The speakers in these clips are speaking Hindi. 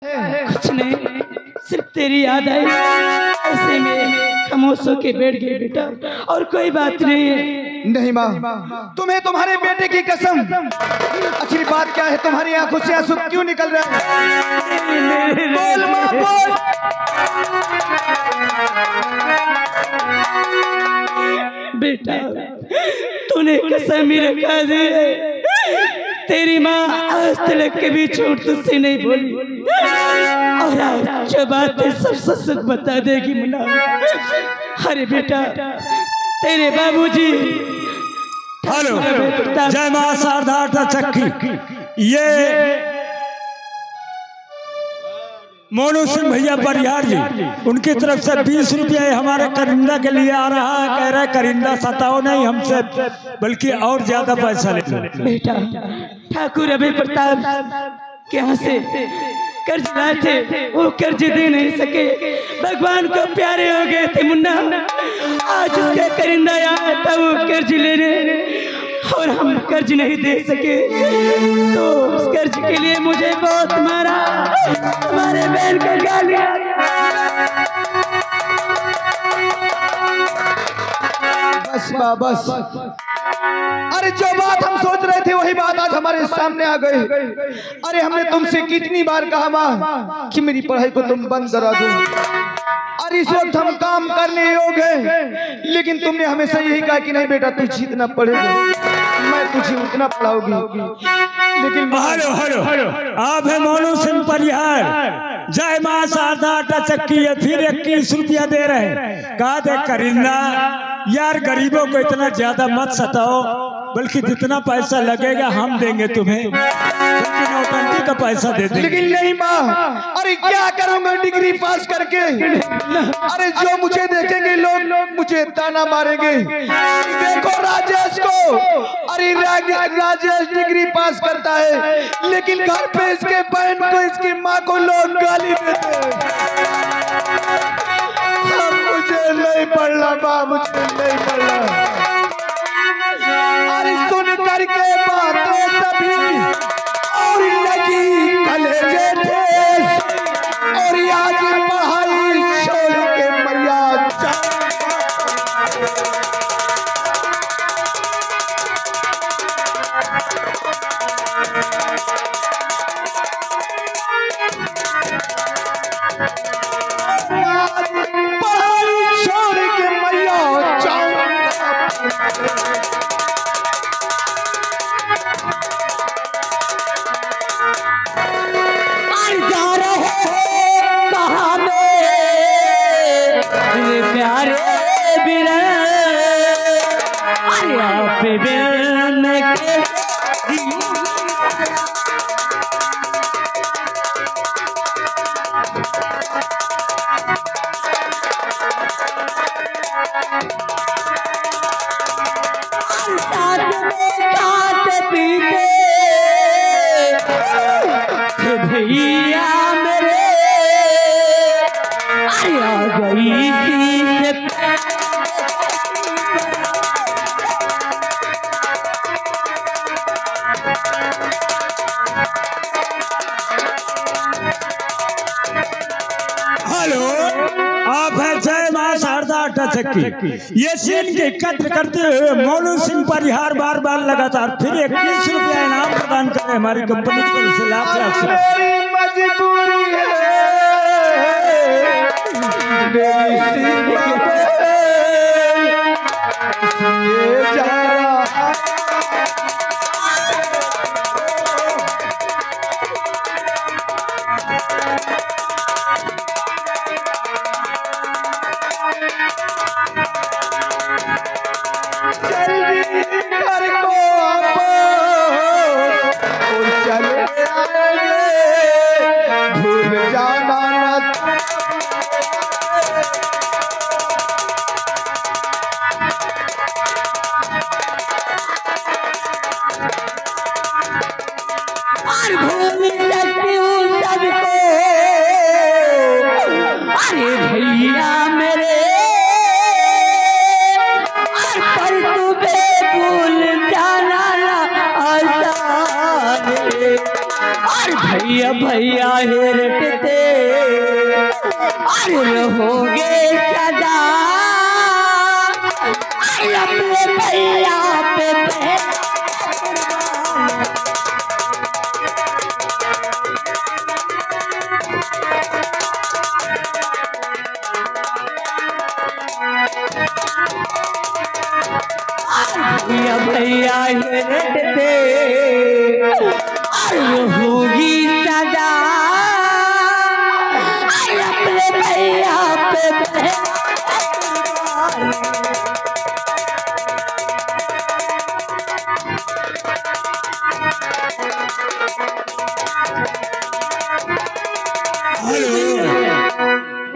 कुछ नहीं, सिर्फ तेरी याद आई, ऐसे में खामोश होके बैठ गए बेटा, और कोई बात नहीं है। नहीं माँ, तुम्हें तुम्हारे बेटे की कसम, आखिर बात क्या है? तुम्हारी आंखों से आंसू क्यों निकल रहे हैं? बोल माँ बोल। बेटा तूने कसम ही रखा दी है, तेरी माँ आज तक कभी झूठ तुझसे नहीं बोली, और आज जो बात है सब सच सच बता देगी मुन्ना। अरे बेटा तेरे बाबूजी, हेलो, जय मां शारदा चक्की, ये मोनू सिंह भैया परिहार जी, उनकी तरफ से 20 रुपये हमारे करिंदा के लिए आ रहा है। कह रहे करिंदा सताओ नहीं हमसे, बल्कि और ज्यादा पैसा ले। बेटा ठाकुर अभय प्रताप के यहाँ से कर्ज लाए थे, वो कर्ज दे नहीं सके, भगवान को प्यारे हो गए थे मुन्ना। आज उसका करिंदा आया था वो कर्ज लेने, और हम कर्ज नहीं दे सके, तो उस कर्ज के लिए मुझे बहुत मारा, हमारे बहन को गालियां। बस बस, अरे जो बात हम सोच रहे थे वही बात आज हमारे सामने आ गई। अरे हमने तुमसे कितनी बार कहा माँ कि मेरी पढ़ाई को तुम बंद करा दो, और इस वक्त हम काम करने योग्य हैं, लेकिन तुमने हमेशा यही कहा कि नहीं बेटा तू जितना पढ़ेगा मैं तुझे उतना पढ़ाऊंगी। लेकिन हेलो, आप है मोनू सिंह परिहार, जय मां शारदा चक्की है, फिर 21 रुपया दे रहे हैं। कहा दे करिंदा यार, गरीबों को इतना ज्यादा मत सताओ, बल्कि जितना पैसा लगेगा हम देंगे तुम्हें, बल्कि नौटंकी का पैसा दे देंगे। लेकिन नहीं माँ, अरे क्या करूंगा डिग्री पास करके? अरे जो मुझे देखेंगे लोग मुझे ताना मारेंगे। देखो राजेश को, अरे राजेश डिग्री पास करता है, लेकिन घर पे इसके बहन को, इसकी माँ को लोग गाली देते हैं। मुझे नहीं पढ़ना माँ, मुझे नहीं पढ़ना। अरे सुन करके बातें सभी और लगी कलेजे ठेस, और आज पढ़ाई छोड़ के मैया पढ़ाई छोड़ के मैया भैया मेरे आया गई हेलो, आप है जय मां शारदा चक्की, ये सीन के कद्र करते हुए मोनू सिंह परिहार बार बार लगातार फिर 21 रुपया इनाम प्रदान करें हमारी कंपनी की तरफ से। लाख लाख मजबूरी है डरते अरे रहोगे सदा अरे अपने भैया पे भैया ये डरते होगी सदा अपने भैया पे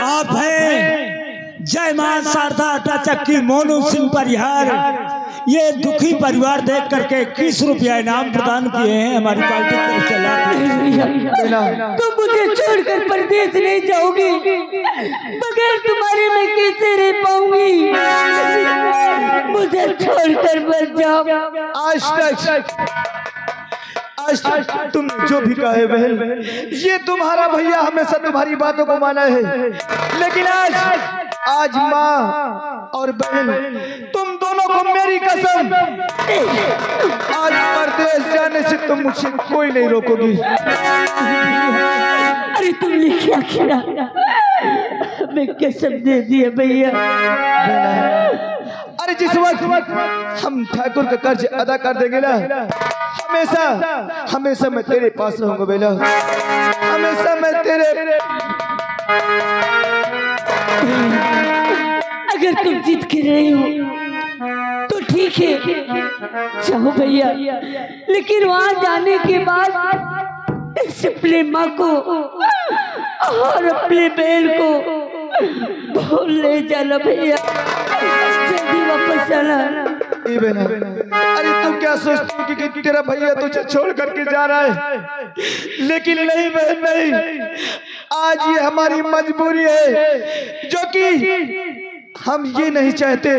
आप हैं जय मां शारदा आटा चक्की मोनू सिंह परिहार। ये दुखी परिवार देख करके 21 रुपया इनाम प्रदान किए हैं हमारी पार्टी की तरफ से। तुम मुझे छोड़कर परदेश नहीं जाओगी, बगैर तुम्हारे मैं कैसे रह पाऊंगी? मुझे छोड़कर मत जाओ। आज तक तुमने जो भी कहा है बहन, ये तुम्हारा भैया हमेशा तुम्हारी बातों को माना है, लेकिन आज माँ और बहन तुम दोनों को मेरी कसम, आज परदेश जाने से तुम मुझे कोई नहीं रोकोगी। अरे तुमने क्या किया? मैं कसम दे दिया भैया। अरे जिस वक्त हम ठाकुर का कर्ज अदा कर देंगे ना, हमेशा मैं तेरे पास रहूंगा बेला, हमेशा मैं तेरे। अगर तुम जिद कर रहे हो तो ठीक है, जाओ भैया, लेकिन वहां जाने के बाद अपने माँ को और अपने बहन को भूल ले जाना भैया, जल्दी वापस आना। अरे तुम क्या सोचती हो कि तेरा भैया तुझे छोड़ करके जा रहा है? लेकिन नहीं बहन, नहीं, आज ये हमारी मजबूरी है, जो कि हम ये नहीं चाहते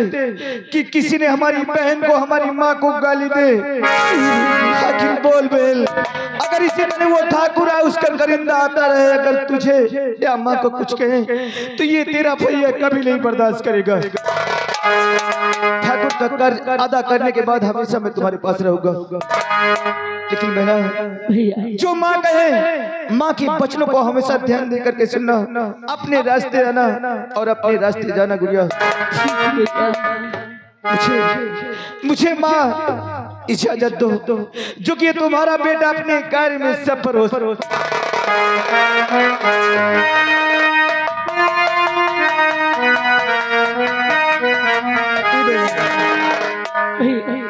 कि किसी ने हमारी बहन को, हमारी माँ को गाली दे। आखिर बोल बेल, अगर इसी तरह वो ठाकुर है उसका करिंदा आता रहे, अगर तुझे या माँ को कुछ कहे तो ये तेरा भैया कभी नहीं बर्दाश्त करेगा। ठाकुर का कर्ज अदा करने के बाद हमेशा मैं तुम्हारे पास रहूंगा, लेकिन बहना जो माँ कहे, माँ के वचनों को हमेशा ध्यान दे करके सुनना, अपने रास्ते आना और अपने रास्ते जाना गुड़िया। मुझे माँ इजाजत दो, जो कि तुम्हारा बेटा अपने कार्य में सफल हो।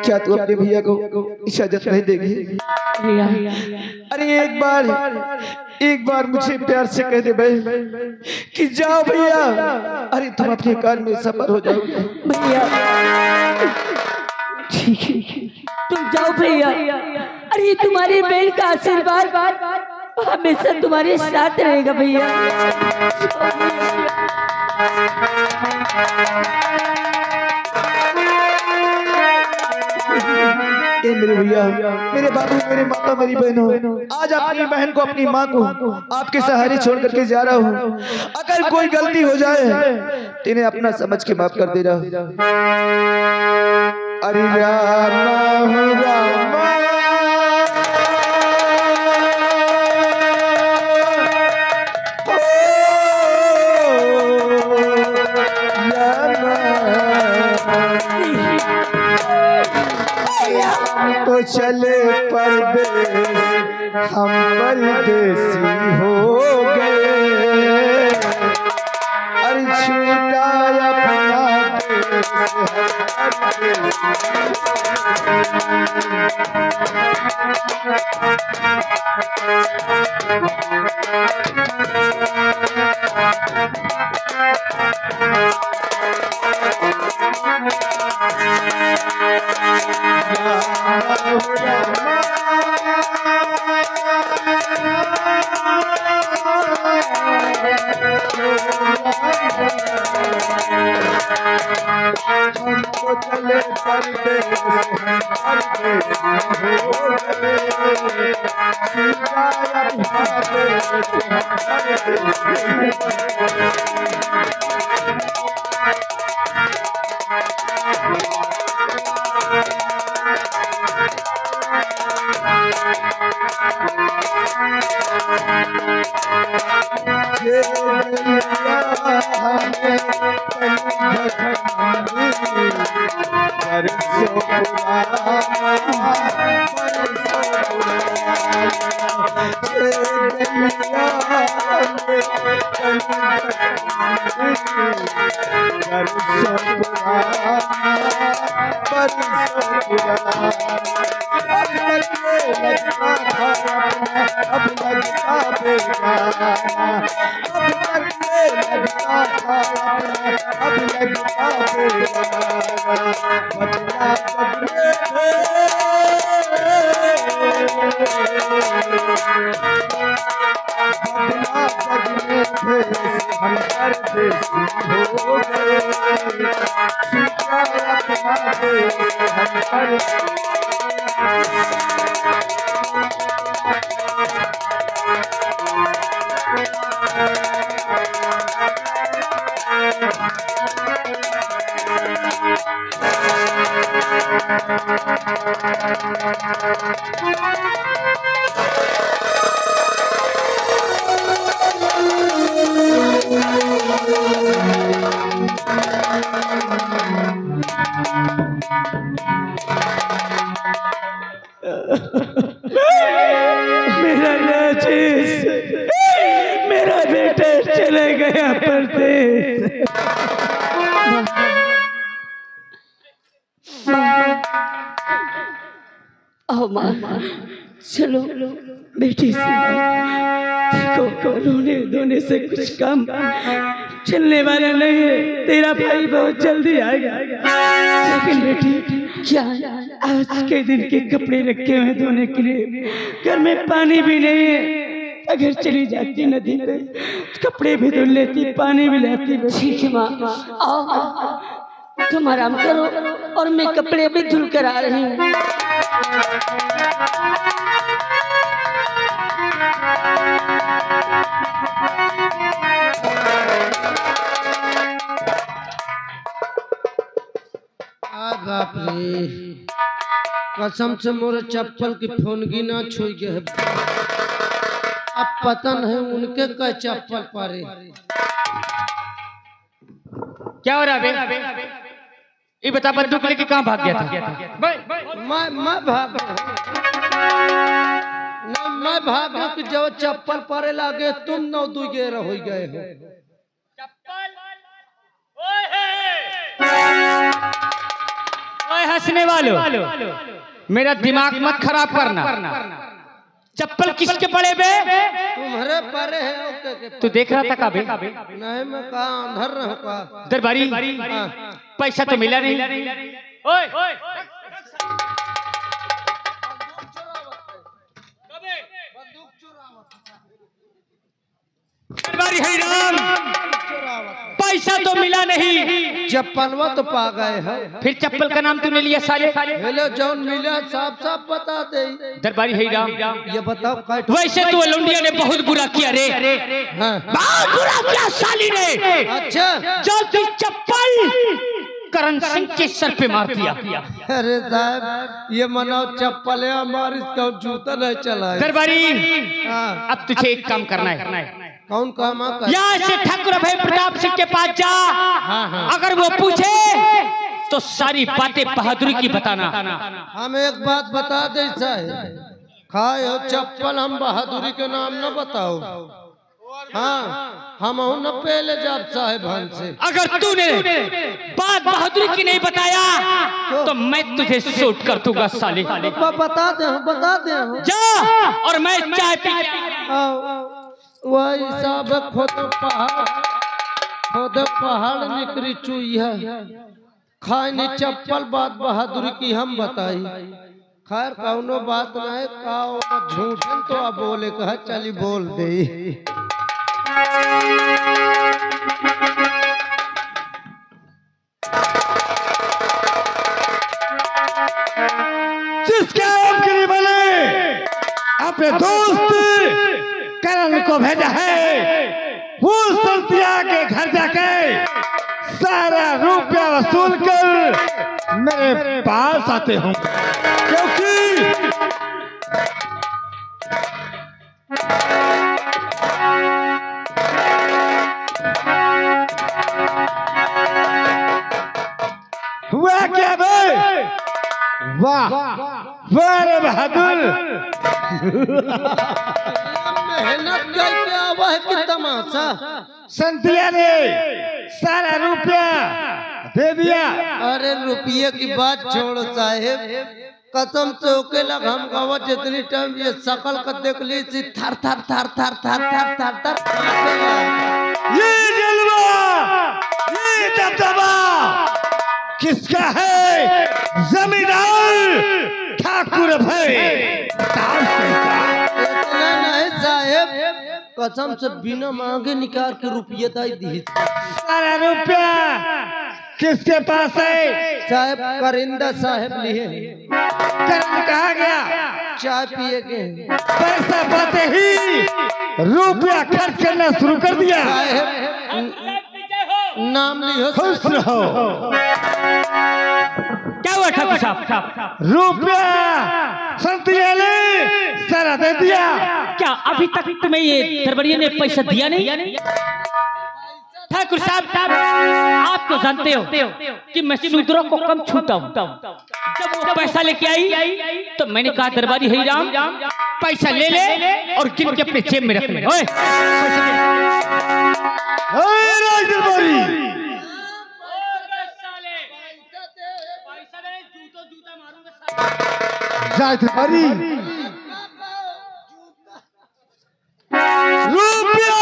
क्या तू अपने भैया को इजाजत नहीं देगी? अरे एक बार मुझे प्यार से कह दे भाई कि जाओ भैया, अरे तुम अपने कार में सफर हो जाओ भैया। ठीक है, तुम जाओ भैया। अरे तुम्हारे बहन का आशीर्वाद हमेशा तुम्हारे साथ रहेगा भैया। मेरे भैया, मेरे बाबू, मेरे माता, मेरी बहनों, आज अपनी बहन को, अपनी माँ को आपके सहारे छोड़ करके जा रहा हूँ। अगर कोई गलती हो जाए तो इन्हें अपना समझ के माफ कर देना। अरे रामा रामा तो चले परदेश, हम परदेसी हो गए। अरे छूटा अपना हमको चले परदेस हम परदेसी हो गए सीताया परदेस हम परदेसी मेरा राजेश, मेरा बेटा चले गया परदेस। आओ माँ, चलो बेटी से देखो, रोने धोने से कुछ काम चलने वाला नहीं है। तेरा भाई बहुत जल्दी आएगा। लेकिन बेटी क्या आज के दिन के कपड़े रखे हुए धोने के लिए, घर में पानी भी नहीं है। अगर चली जाती नदी पे कपड़े भी धुल लेती, पानी भी लाती। ठीक है माँ, आओ तुम आराम करो और मैं कपड़े भी धुल कर आ रही हूँ। बाप रे, कसम से मोरे चप्पल की फोनगी ना छुई गए। अब पता नहीं उनके का चप्पल पारे। क्या हो रहा है? ये बता, बंदूक लेके कहाँ भाग गया था? मैं भाग नहीं, मैं भाग कि जो चप्पल पारे लागे तुम नौ दुगे रह गए हो। ओए हंसने वालों, मेरा दिमाग मत खराब करना। चप्पल किसके पड़े बे? तुम्हारे परे है। तू देख रहा था काबे? नहीं, मैं कहाँ अंधर रहा का दरबारी, पैसा तो मिला नहीं। ओए दरबारी हरिराम, पैसा तो मिला नहीं, चप्पलवा तो पा गए है। फिर चप्पल का नाम तूने लिया साले? हेलो जौन मिला साफ साफ बता दे। दरबारी हरिराम, ये बताओ वैसे तो लुंडिया ने बहुत बुरा किया रे। हाँ। बहुत बुरा किया साली ने। अच्छा, जो तू चप्पल करण सिंह के सर पे मार दिया। अरे साहब, ये मनाओ चप्पल है हमारी, इसका जूता नहीं चला है। दरबारी, हाँ। अब तुझे एक काम करना है। कौन काम? यहाँ से ठाकुर अभय प्रताप सिंह के पास जा। हाँ। अगर वो पूछे तो सारी बातें बहादुरी की बताना। हम एक बात बता दे साहब, खाए हो चप्पल, हम बहादुरी के नाम न बताओ। हाँ, हम न पहले जब साहेब से। अगर तूने बात बहादुरी की नहीं बताया तो मैं तुझे शूट कर दूंगा साले। बता दे जा और मैं चाय पी। वही सब खुद पहाड़ निकली चुई है, खाने चप्पल बात बहादुरी की हम बताई। खैर कौनो बात नहीं, का झूठ तो अब बोले कहा चली बोल दे। अपने दोस्त करण को भेजा है वो संतिया के घर जाके सारा रुपया वसूल कर मेरे पास आते हों, क्योंकि हुआ क्या भाई? वाह वाह रे बहादुर, मेहनत करके आवा है कि तमाशा। संतिया ने सारा रुपया दे दिया। अरे रुपये की बात छोड़ो साहेब, कसम से ओके लग हम गवा जितनी टाइम ये शकल का देख ली थी थर थर थर थर थर थर थर थर कांपेला। ये जलवा, ये दबदबा किसका है? जमींदार ठाकुर भाई। इतना नहीं साहेब, कसम से बिना मांगे निकाल के रुपये दाई दी। सारा रुपया किसके पास है? साहेब करिंदा साहेब लिए। करण कहाँ गया? चाय पिए के। पैसा पाते ही रुपया खर्च करना शुरू कर दिया। साहेब नाम लियो। खुश रहो। क्या हुआ ठाकुर साहब? रुपया संतिया ने सारा दे दिया। क्या अभी तक तुम्हें ये दरबारिया ने पैसा दिया नहीं? ठाकुर साहब आप तो जानते हो कि मैं शूद्रों को कम छूता हूँ। जब वो पैसा लेके आई तो मैंने कहा दरबारी हरिराम पैसा ले ले और गिन के अपने जेब में रख ले। ओए राज दरबारी, राज दरबारी, रुपया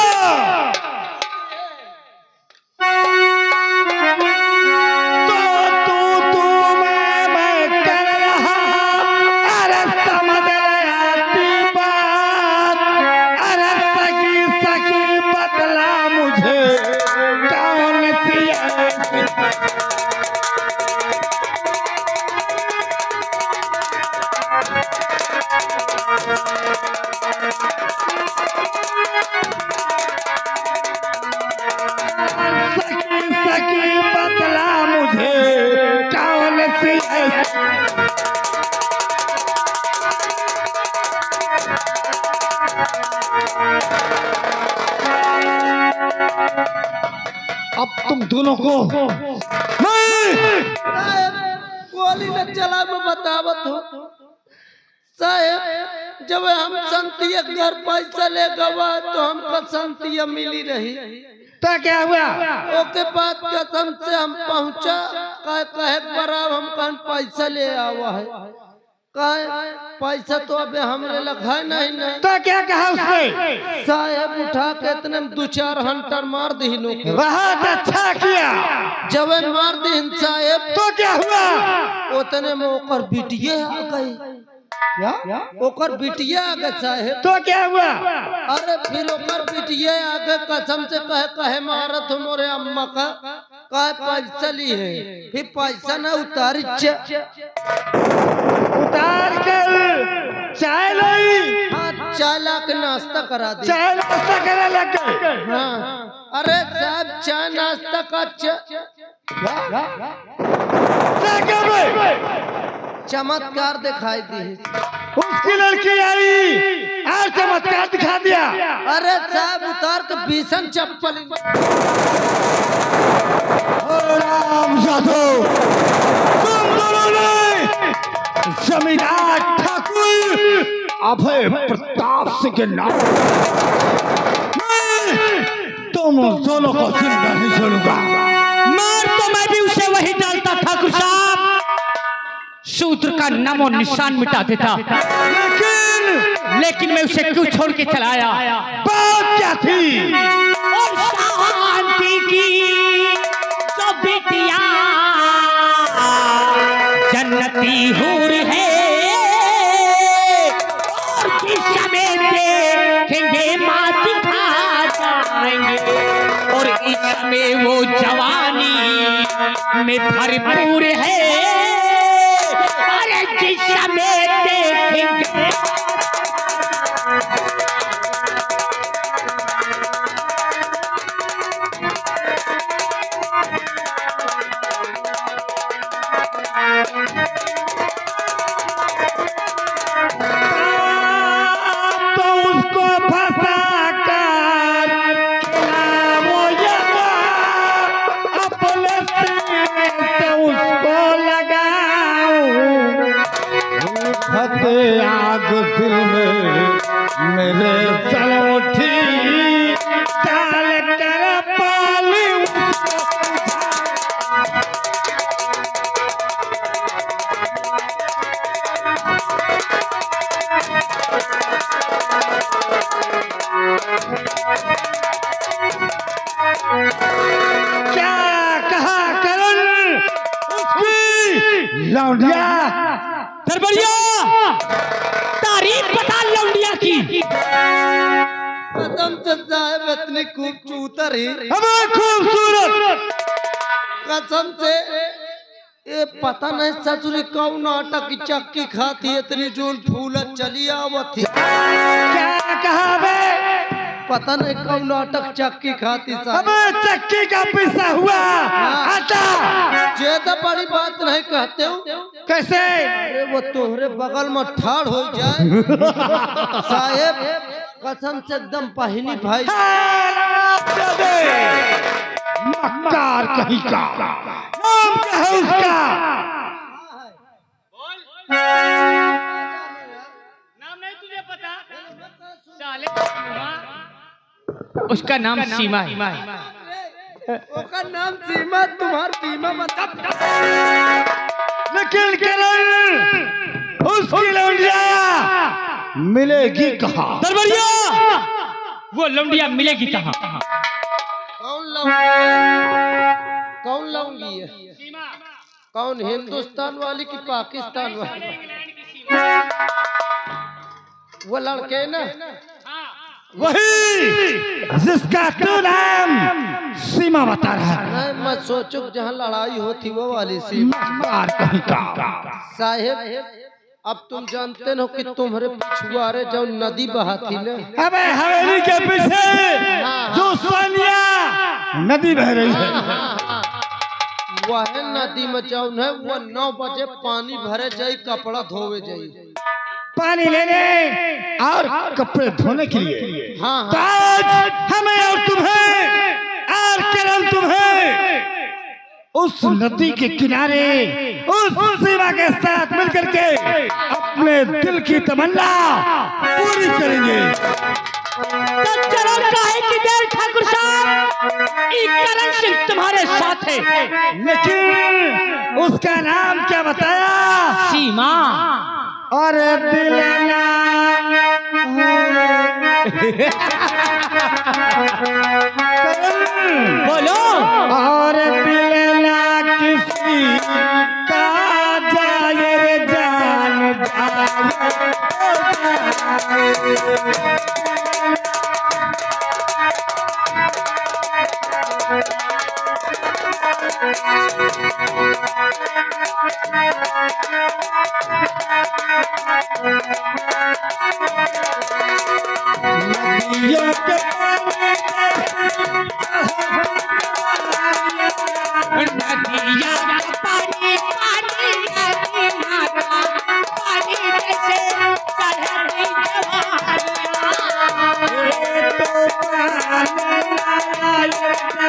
अब तुम दोनों को गोली न चला मैं बतावत हूँ साहेब। जब हम संतिया घर पैसा ले गवा तो हमको संतिया मिली रही। तो क्या हुआ? ओके बाद कसम से हम पहुँचा कहे बराब हम कौन पैसा ले आवा है। कहे पैसा तो अबे हमरे लगा नहीं। तो क्या कहा उसने? साहेब उठा के इतने 2-4 हंटर मार दी। बहुत अच्छा किया। जब मार दी साहेब तो क्या हुआ? उतने में ओकर बिटिया आ गई। क्या? ओकर बिटिया आ गए साहेब। तो क्या हुआ? अरे फिर ओकर बिटिया आ गए कसम से कहे मारत हो मोरे अम्मा का कहे पैसा ली है। फिर पैसा ना उतार कर चाय लाई। हाँ चाय ला के नाश्ता करा दी। चाय नाश्ता करने लग गए। हाँ अरे साहब चाय नाश्ता का चमत्कार दिखाई दी। उसकी लड़की आई और चमत्कार दिखा दिया। अरे साहब उतार के भीषण चप्पल। राम साधु, तुम दोनों ने जमींदार ठाकुर अभय प्रताप सिंह के नाम तुम दोनों को जिंदा नहीं छोड़ूंगा। मार तो मैं भी उसे वही डालता ठाकुर साहब, शूद्र का नाम और निशान मिटा देता। लेकिन मैं उसे क्यों छोड़ के चला आया? बात क्या थी? और शांति की जो बिटिया जन्नती हूर है और किस समय देखेंगे माँ दिखा जाएंगे और इस समय वो जवानी में भरपूर है। अरे जिस समय देखेंगे तो उसको फंसा कर खिलाओ यगा, अपने सीने से उसको लगाओ। उठते आग दिल में मेरे चलोठी, डाल कर पाली उसको। क्या कहा करण उसकी लौंडिया? दरबारिया तारीफ बता लौंडिया की। कसम से साहब इतनी खूब चूतर ही, हमें खूबसूरत कसम से ये पता नहीं ससुरी कौन नाटक की चक्की खाती इतनी जोन फूलत चली आवत थी। क्या कहा बे? पता नहीं कौन नाटक चक्की खाती साहब। हमें चक्की का पिसा हुआ आटा। ज्यादा बड़ी बात नहीं कहते हो। कैसे? अरे वो तोहरे बगल में ठाड़ हो जाए साहेब, कसम से एकदम पहली भाई। मक्कार कहीं का नाम क्या है उसका? नाम नहीं तुझे पता? उसका नाम सीमा है। उसका नाम सीमा, तुम्हारा बीमा बता। लेकिन करण उसकी लौंडिया मिलेगी कहाँ? दरबारिया वो लौंडिया मिलेगी कहाँ? कौन लाऊंगी है? कौन, हिंदुस्तान वाली की पाकिस्तान वाली? वो लड़के ना, वही जिसका तू नाम सीमा बता रहा है। नहीं मैं सोचू जहाँ लड़ाई होती वो वाली सीमा। मार कहीं का साहेब अब तुम जानते हो कि तुम्हारे पिछुआरे जो नदी बहाती ना, हमें हवेली के पीछे जो सोनिया नदी बह रही है, वह नदी में जौन है वो 9 बजे पानी भरे जाई, कपड़ा धोवे जाई, पानी लेने और कपड़े धोने के लिए। हाँ तो आज हमें और तुम्हें और करण तुम्हें उस नदी के किनारे उस सीमा के साथ मिलकर के अपने दिल की तमन्ना पूरी करेंगे। तो चलो काहे की देर ठाकुर साहब, करण सिंह तुम्हारे साथ है। लेकिन उसका नाम क्या बताया? सीमा। और दिलना बोलो। और दिलना किसी का जाए रे जान जाए। नदियों के नदिया का पानी पानी नदी माता पानी जैसे चढ़ती जवानियां। तो